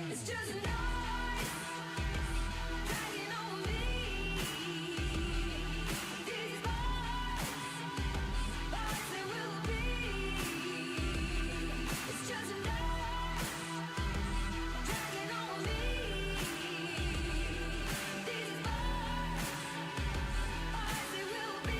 It's just noise dragging on me. These bars they will be. It's just noise dragging on me. These bars they will be.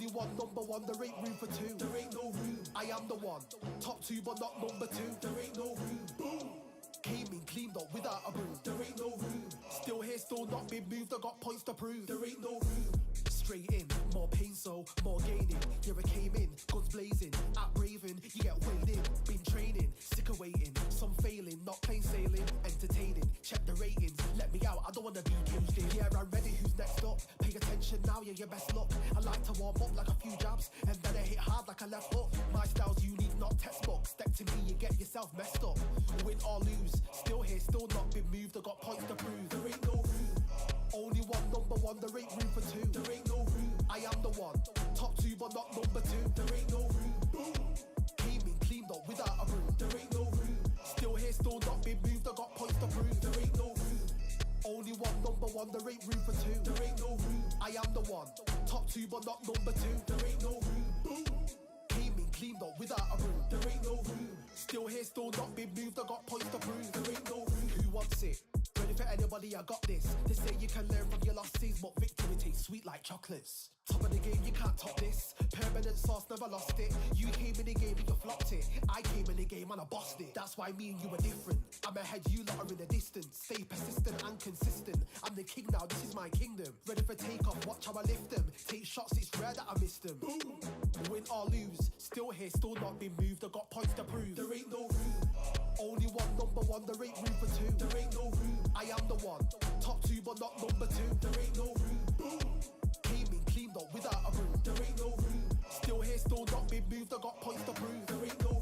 Only one number one, there ain't room for two. There ain't no room. I am the one. Top two, but not number two. There ain't no room. Boom. Came in, cleaned up without a broom. There ain't no room. Still here, still not been moved. I got points to prove. There ain't no room. Straight in, more pain, so more gaining. Yeah, I came in, guns blazing. At Raven, you get weighed in. Been training, sick of waiting. Some failing, not plain sailing. Entertaining, check the ratings. Let me out, I don't wanna be caged in. Yeah, I'm ready, who's next up? Pay attention now, yeah, your best luck. I like to warm up like a few jabs, and then I hit hard like a left hook. My style's unique, not textbook. Step to me, you get yourself messed up. Win or lose, still here, still not been moved. I got points to prove. There ain't no room. Only one number one, there ain't room for two. There ain't no room. I am the one. Top two, but not number two. There ain't no room. Boom. Came in, cleaned up without a broom. There ain't no room. Still here, still not been moved. I got points to prove. There ain't no room. Only one number one, there ain't room for two. There ain't no room. I am the one. Top two, but not number two. There ain't no room. Boom. Came in, cleaned up without a broom. There ain't no room. Still here, still not been moved. I got points to prove. There ain't no room. Who wants it? Ready for anybody, I got this. They say you can learn from your losses, but victory tastes sweet like chocolates. Top of the game, you can't top this. Permanent sauce, never lost it. You came in the game and you flopped it. I came in the game and I bossed it. That's why me and you are different. I'm ahead, you lot are in the distance. Stay persistent and consistent. I'm the king now, this is my kingdom. Ready for takeoff, watch how I lift them. Take shots, it's rare that I miss them. Boom. Win or lose, still here, still not been moved. I got points to prove. There ain't no room. Only one number one, there ain't room for two. There ain't no room. I am the one. Top two, but not number two. There ain't no room. Boom. Came in, cleaned up without a broom. There ain't no room. Still here, still not been moved. I got points to prove. There ain't no room.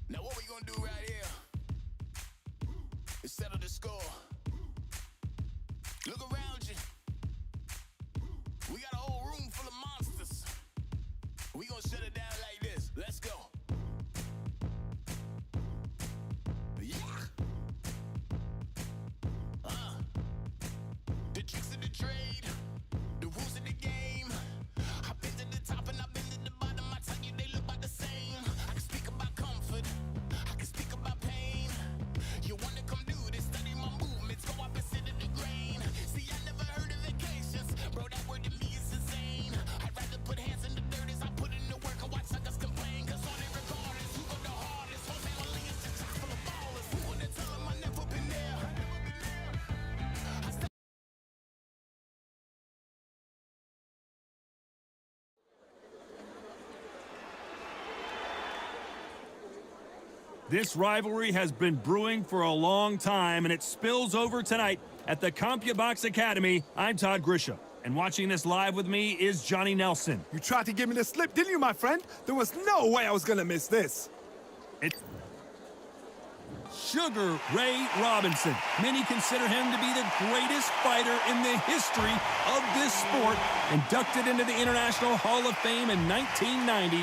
Now what we gonna do right here is settle the score. Look around you. We got a whole room full of monsters. We gonna shut it down like this. Let's go. Yeah. The tricks of the trade, the rules of the game. I've been to the top and I've been to the bottom. I tell you they look about the same. I can speak about comfort. I can speak about pain. You wanna come do this? Study my movements. Go up and sit in the grain. See, I never heard of vacations. Bro, that word to me is insane. I'd rather put hands in the dirt as I put in the work and watch suckers complain. Cause all they regardless, who go the hardest? Whole family is just chock full of ballers. Who wanna tell them I never been there? This rivalry has been brewing for a long time, and it spills over tonight at the CompuBox Academy. I'm Todd Grisham, and watching this live with me is Johnny Nelson. You tried to give me the slip, didn't you, my friend? There was no way I was gonna miss this. It's Sugar Ray Robinson. Many consider him to be the greatest fighter in the history of this sport. Inducted into the International Hall of Fame in 1990,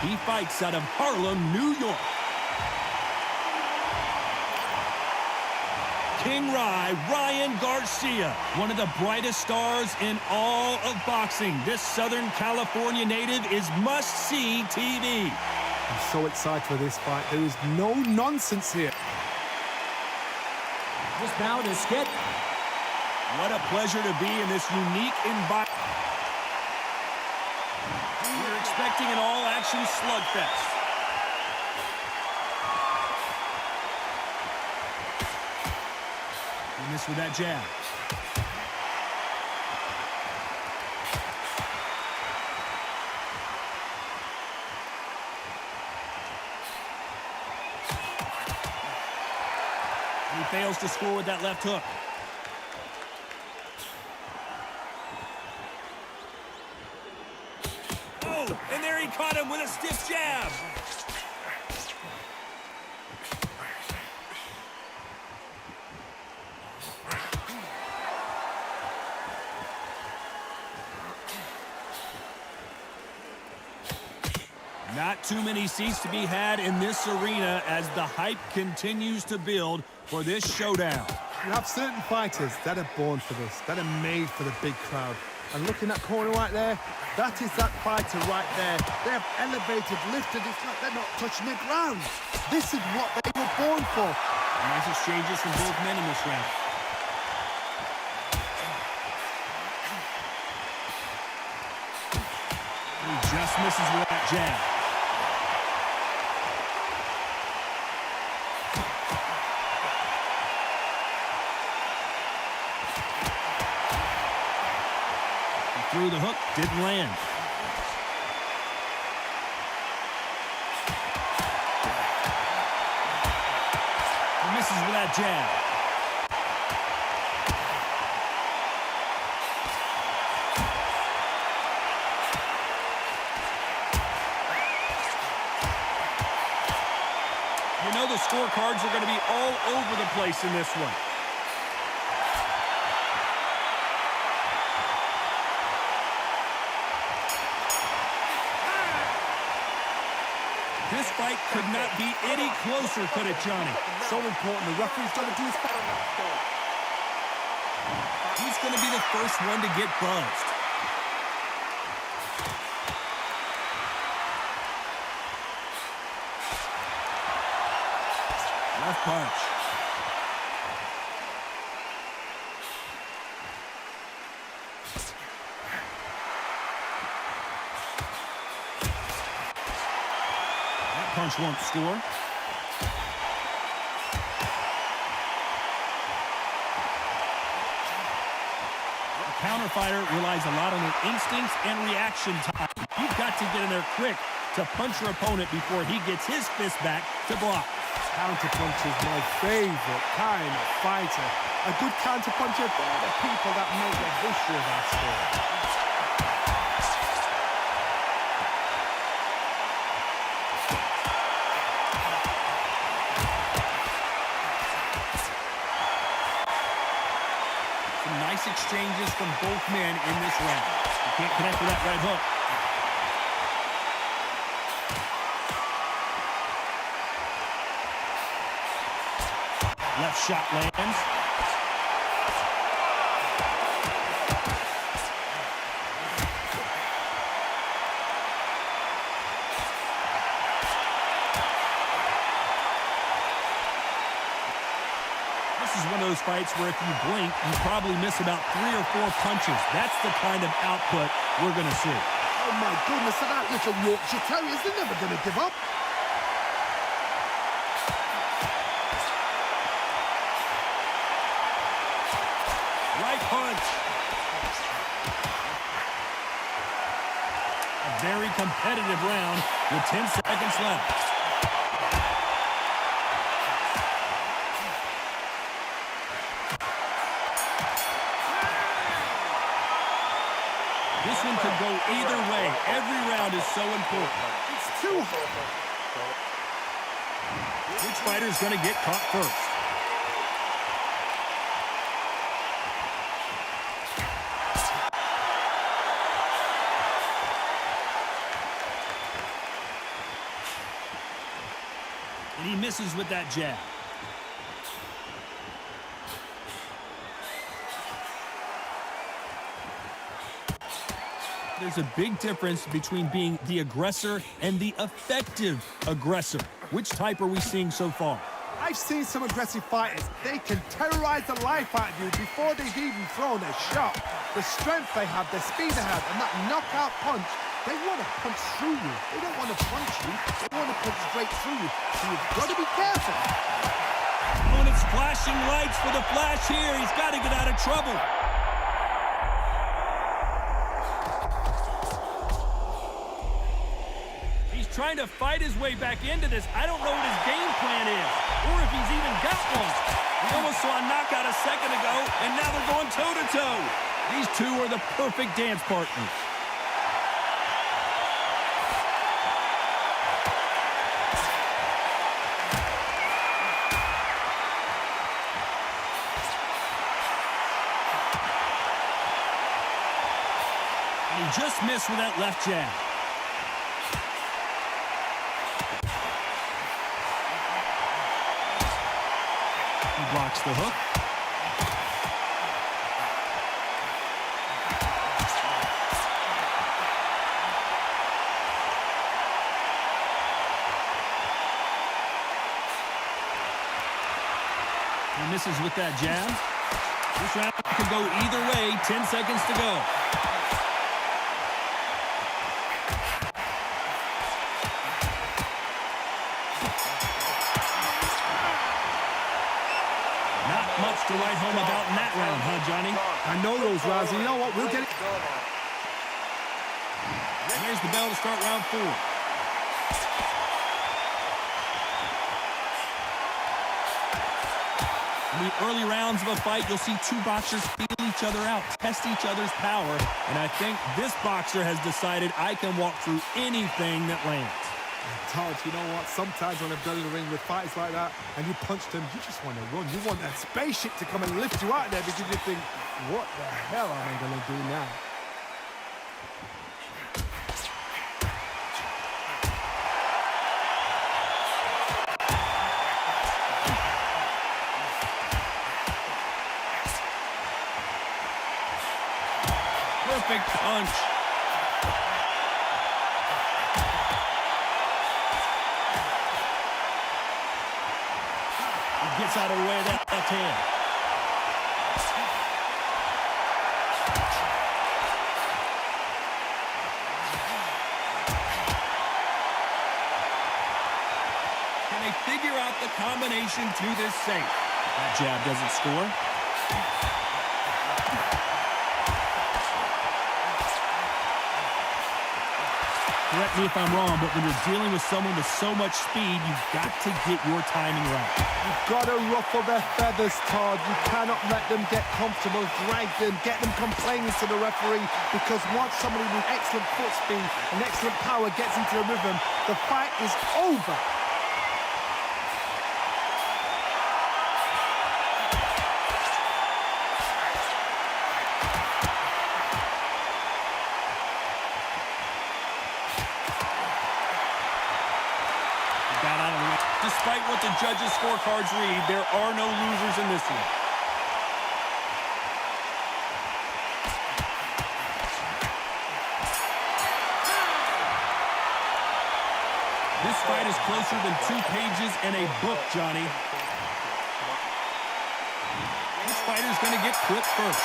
he fights out of Harlem, New York. King Ryan Garcia, one of the brightest stars in all of boxing. This Southern California native is must-see TV. I'm so excited for this fight. There is no nonsense here. This bout is scheduled. What a pleasure to be in this unique environment. We're expecting an all-action slugfest. He missed with that jab. And he fails to score with that left hook. Oh, and there he caught him with a stiff jab. Not too many seats to be had in this arena as the hype continues to build for this showdown. You have certain fighters that are born for this, that are made for the big crowd. And looking at corner right there, that is that fighter right there. They have elevated, lifted, it's like they're not touching the ground. This is what they were born for. Nice exchanges from both men in this round. He just misses with that jab. Through the hook, didn't land. He misses with that jab. You know the scorecards are going to be all over the place in this one. This fight could not be any closer, could it, Johnny? So important. The referee's got to do his part. He's going to be the first one to get buzzed. Left punch. Punch won't score. The counter fighter relies a lot on their instincts and reaction time. You've got to get in there quick to punch your opponent before he gets his fist back to block. Counter punch is my favorite kind of fighter. A good counter puncher, they're the people that make the history of our sport. Nice exchanges from both men in this round. You can't connect with that right hook. Left shot lands. This is one of those fights where if you blink, you probably miss about 3 or 4 punches. That's the kind of output we're going to see. Oh my goodness, that little Yorkshire Terriers, they're never going to give up. Right punch. A very competitive round with 10 seconds left. This one could go either way. Every round is so important. It's too hard. Which fighter's going to get caught first? And he misses with that jab. There's a big difference between being the aggressor and the effective aggressor. Which type are we seeing so far? I've seen some aggressive fighters. They can terrorize the life out of you before they've even thrown a shot. The strength they have, the speed they have, and that knockout punch, they want to punch through you. They don't want to punch you. They want to punch straight through you. So you've got to be careful. Oh, and it's flashing lights for the flash here. He's got to get out of trouble. Trying to fight his way back into this. I don't know what his game plan is, or if he's even got one. We almost saw a knockout a second ago, and now they're going toe-to-toe. These two are the perfect dance partners. And he just missed with that left jab. Blocks the hook. He misses with that jab. This round could go either way. 10 seconds to go. Not much to write home about in that round, huh, Johnny? I know those rounds. You know what? We'll get it. Here's the bell to start round 4. In the early rounds of a fight, you'll see two boxers feel each other out, test each other's power, and I think this boxer has decided I can walk through anything that lands. Todd, you know what? Sometimes when I've done in the ring with fights like that, and you punch them, you just want to run. You want that spaceship to come and lift you out there because you think, what the hell am I going to do now? Perfect punch. He gets out of the way of that left hand. Can they figure out the combination to this safe? That jab doesn't score. Correct me if I'm wrong, but when you're dealing with someone with so much speed, you've got to get your timing right. You've got to ruffle their feathers, Todd. You cannot let them get comfortable, drag them, get them complaining to the referee, because once somebody with excellent foot speed and excellent power gets into the rhythm, the fight is over. Despite what the judges' scorecards read, there are no losers in this one. This fight is closer than 2 pages in a book, Johnny. Which fighter's going to get clipped first?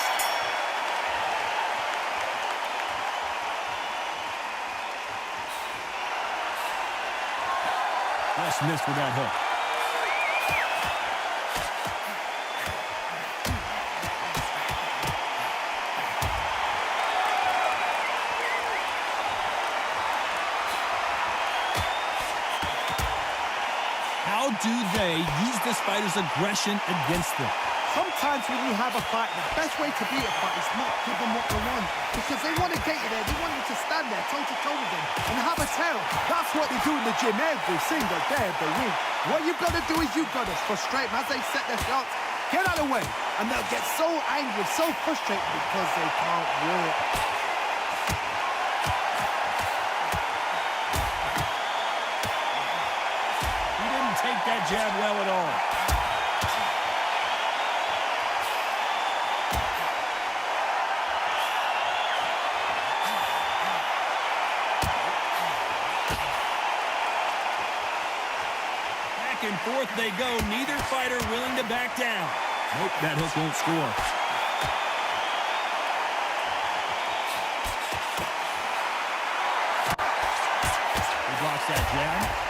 Just missed with that hook. How do they use this fighter's aggression against them? Sometimes when you have a fight, the best way to beat a fight is not give them what they want. Because they want to get you there. They want you to stand there toe-to-toe with them and have a tail. That's what they do in the gym every single day of the week. What you've got to do is you've got to frustrate them as they set their shots. Get out of the way. And they'll get so angry, so frustrated because they can't work. He didn't take that jab well at all. And forth they go. Neither fighter willing to back down. Nope, that hook won't score. He blocks that jab.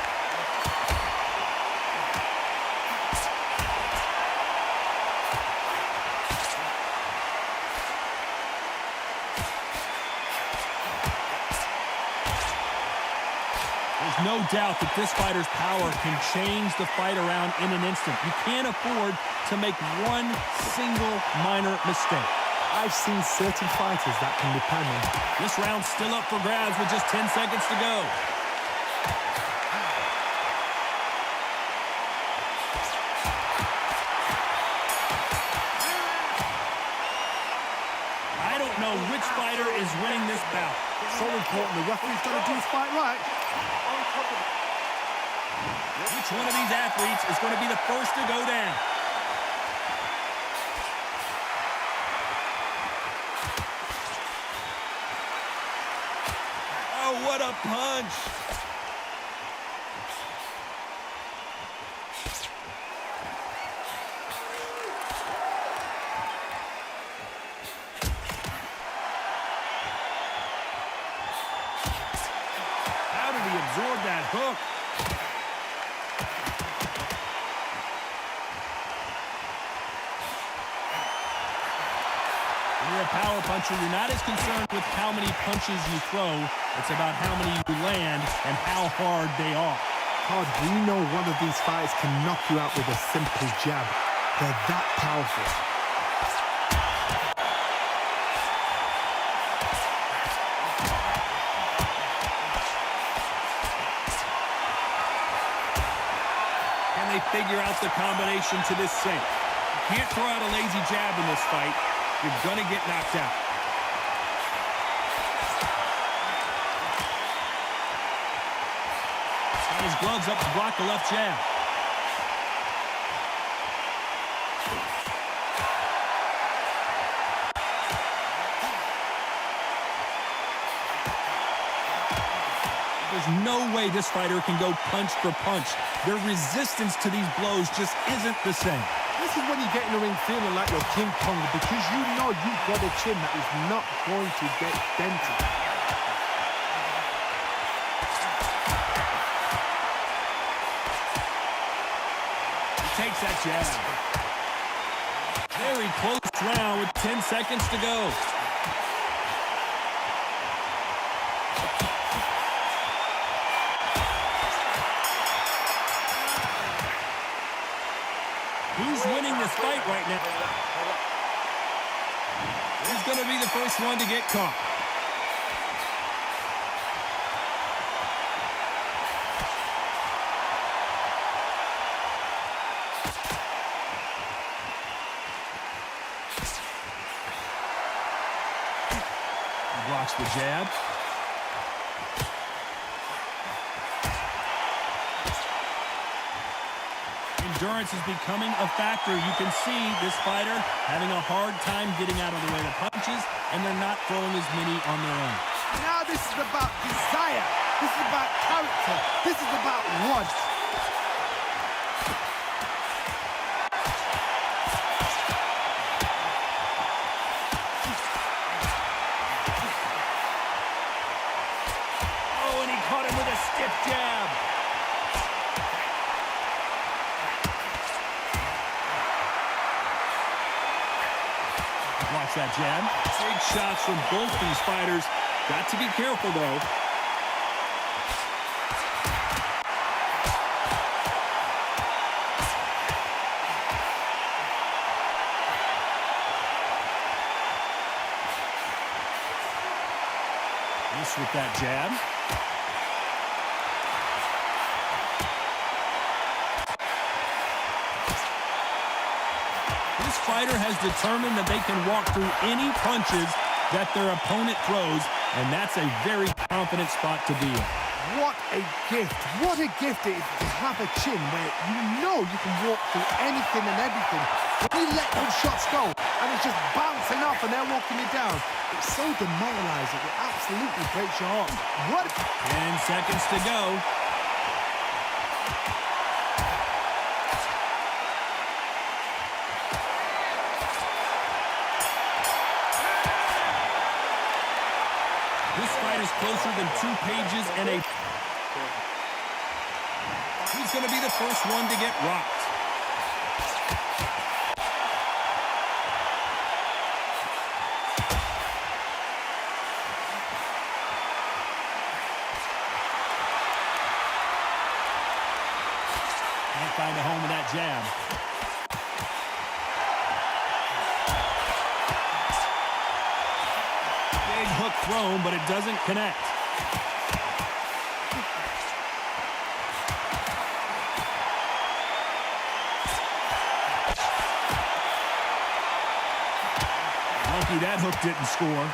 No doubt that this fighter's power can change the fight around in an instant. You can't afford to make one single minor mistake. I've seen certain fighters that can depend on. This round's still up for grabs with just 10 seconds to go. I don't know which fighter is winning this bout. So important. The referee's got to do his fight right. Which one of these athletes is going to be the first to go down? Wow, what a punch! How did he absorb that hook? When you're a power puncher, you're not as concerned with how many punches you throw. It's about how many you land and how hard they are. Todd, we know one of these fighters can knock you out with a simple jab. They're that powerful. Can they figure out the combination to this sink? You can't throw out a lazy jab in this fight. You're going to get knocked out. Got his gloves up to block the left jab. There's no way this fighter can go punch for punch. Their resistance to these blows just isn't the same. This is when you get in the ring feeling like you're King Kong because you know you've got a chin that is not going to get dented. He takes that jab. Very close round with 10 seconds to go. Who's winning this fight right now? Who's going to be the first one to get caught? He blocks the jab. Endurance is becoming a factor. You can see this fighter having a hard time getting out of the way of punches, and they're not throwing as many on their own. Now this is about desire. This is about character. This is about want. Oh, and he caught him with a stiff jab. Blocks that jab. Big shots from both these fighters. Got to be careful, though. Miss with that jab. This fighter has determined that they can walk through any punches that their opponent throws, and that's a very confident spot to be in. What a gift. What a gift it is to have a chin where you know you can walk through anything and everything. When you let those shots go and it's just bouncing off and they're walking you down, it's so demoralizing. It absolutely breaks your heart. What? 10 seconds to go. This fight is closer than 2 pages and a... Who's going to be the first one to get rocked? Can't find a home with that jab. Big hook thrown, but it doesn't connect. Lucky that hook didn't score.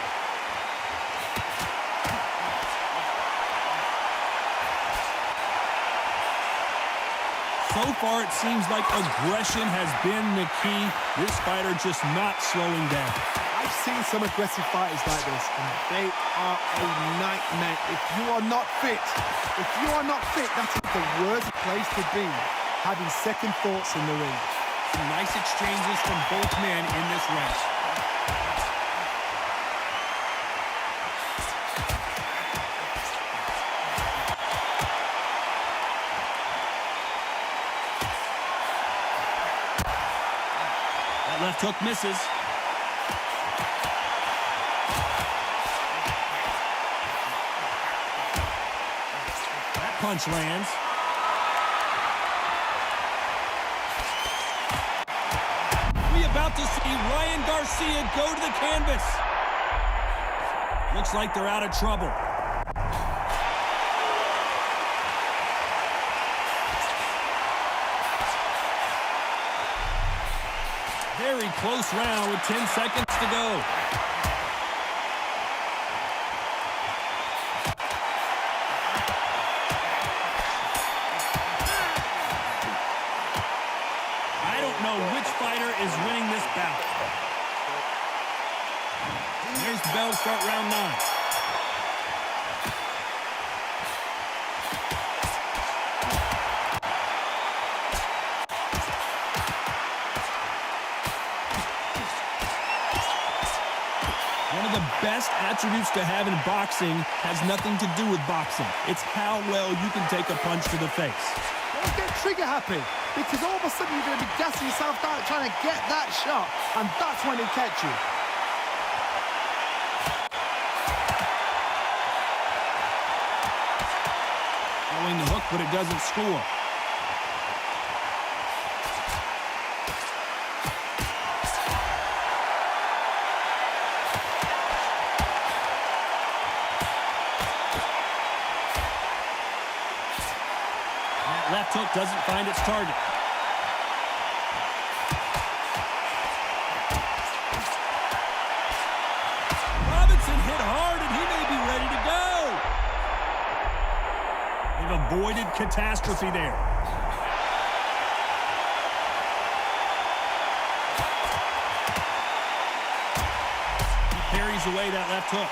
So far, it seems like aggression has been the key. This fighter just not slowing down. I've seen some aggressive fighters like this, and they are a nightmare. If you are not fit, that is the worst place to be, having second thoughts in the ring. Some nice exchanges from both men in this round. That left hook misses. That punch lands. About to see Ryan Garcia go to the canvas. Looks like they're out of trouble. Very close round with 10 seconds to go. Is winning this bout. There's the bell to start round 9. One of the best attributes to have in boxing has nothing to do with boxing. It's how well you can take a punch to the face. Don't get trigger happy, because all of a sudden you're going to be gassing yourself out trying to get that shot, and that's when it catch you. Throwing the hook, but it doesn't score. Left hook doesn't find its target. Robinson hit hard, and he may be ready to go. They've avoided catastrophe there. He parries away that left hook.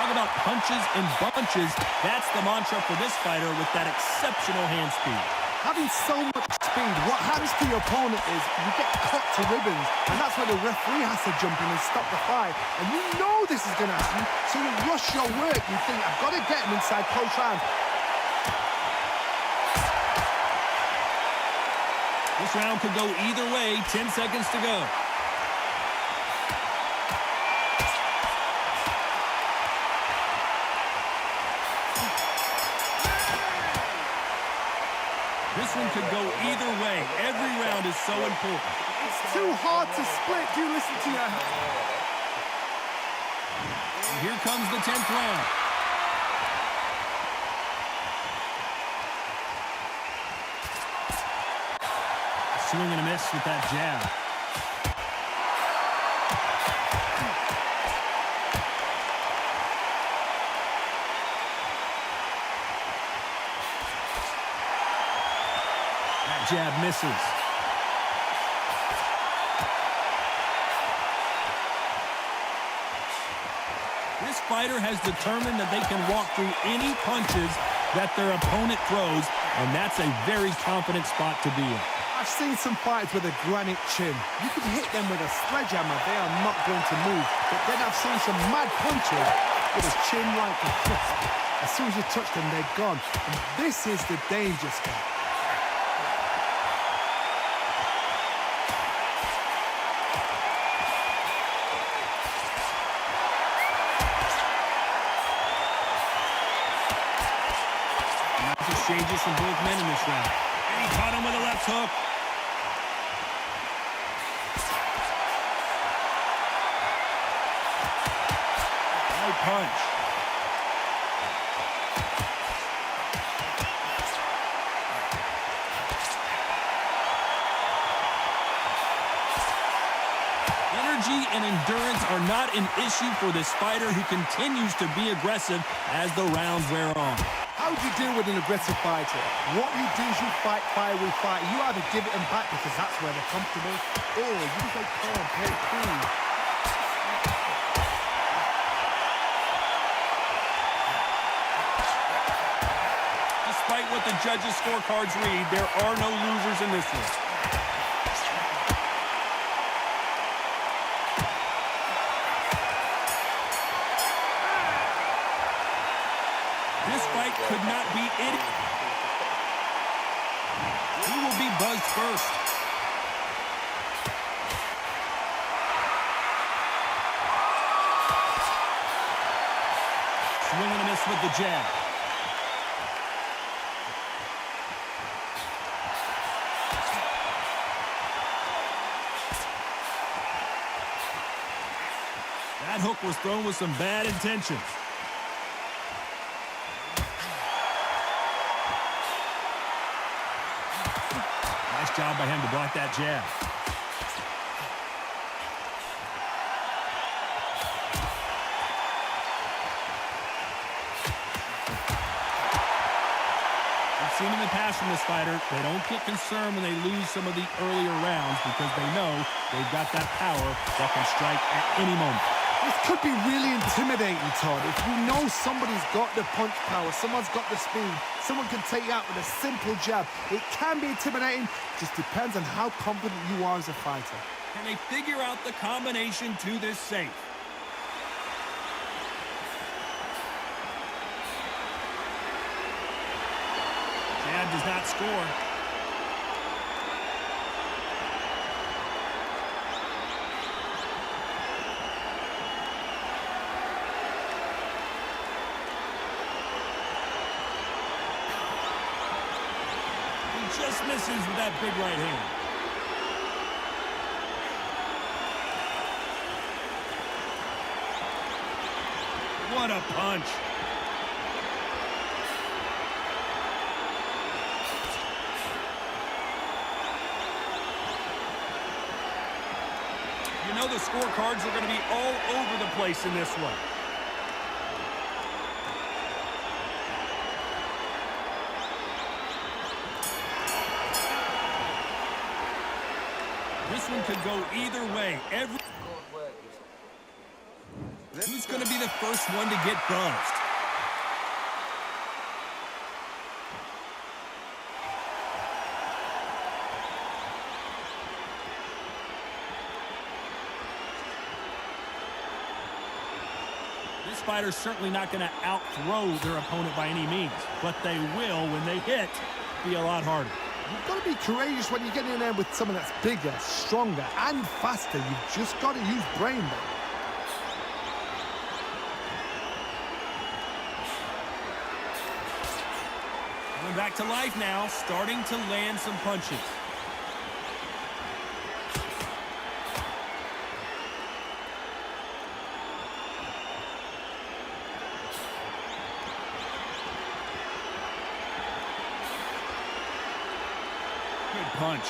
About punches and bunches, that's the mantra for this fighter with that exceptional hand speed. Having so much speed, what happens to your opponent is you get cut to ribbons, and that's where the referee has to jump in and stop the fight. And you know this is going to happen, so you rush your work. You think, I've got to get him inside close round. This round could go either way. 10 seconds to go. This one could go either way. Every round is so important. It's too hard to split. Do listen to your... And here comes the 10th round. A swing and a miss with that jab. Jab misses. This fighter has determined that they can walk through any punches that their opponent throws, and that's a very confident spot to be in. I've seen some fighters with a granite chin. You can hit them with a sledgehammer, they are not going to move. But then I've seen some mad punches with a chin like a crisp. As soon as you touch them, they're gone. And this is the danger spot. Exchanges from both men in this round. And he caught him with a left hook. Right punch. Energy and endurance are not an issue for this fighter who continues to be aggressive as the rounds wear on. How do you deal with an aggressive fighter? What you do is you fight fire with fire. You either give it them back because that's where they're comfortable, or you play calm, play cool. Despite what the judges' scorecards read, there are no losers in this one. This fight could not be it. Who will be buzzed first? Swing and a miss with the jab. That hook was thrown with some bad intentions. Nice job by him to block that jab. We've seen in the past from this fighter, they don't get concerned when they lose some of the earlier rounds because they know they've got that power that can strike at any moment. This could be really intimidating, Todd. If you know somebody's got the punch power, someone's got the speed, someone can take you out with a simple jab, it can be intimidating. Just depends on how confident you are as a fighter. Can they figure out the combination to this safe? Jab does not score. Just misses with that big right hand. What a punch. You know the scorecards are going to be all over the place in this one. This one could go either way. Who's going to be the first one to get buzzed? This fighter's certainly not going to out-throw their opponent by any means, but they will, when they hit, be a lot harder. You've got to be courageous when you get in there with someone that's bigger, stronger, and faster. You've just got to use brain there. Coming back to life now, starting to land some punches. Good punch.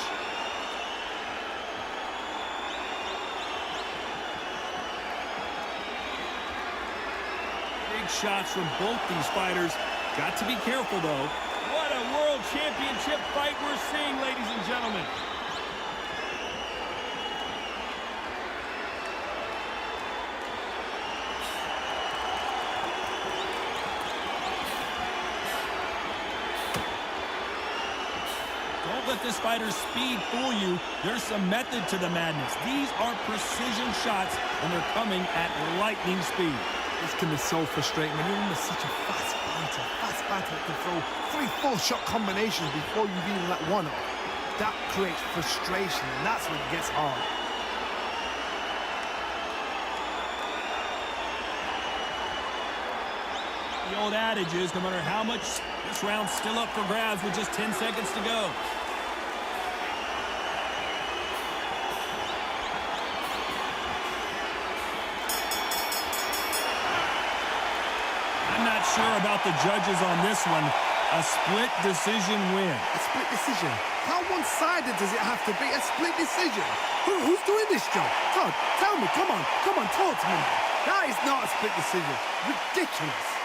Big shots from both these fighters. Got to be careful, though. What a world championship fight we're seeing, ladies and gentlemen. Don't let this fighter's speed fool you. There's some method to the madness. These are precision shots, and they're coming at lightning speed. This can be so frustrating when you're in with such a fast fighter that can throw 3-4 shot combinations before you've even let one off. That creates frustration, and that's when it gets hard. The old adage is, no matter how much, this round's still up for grabs with just 10 seconds to go. I'm not sure about the judges on this one. A split decision win. A split decision. How one-sided does it have to be? A split decision? Who's doing this job? Todd, tell me, come on, talk to me. That is not a split decision. Ridiculous.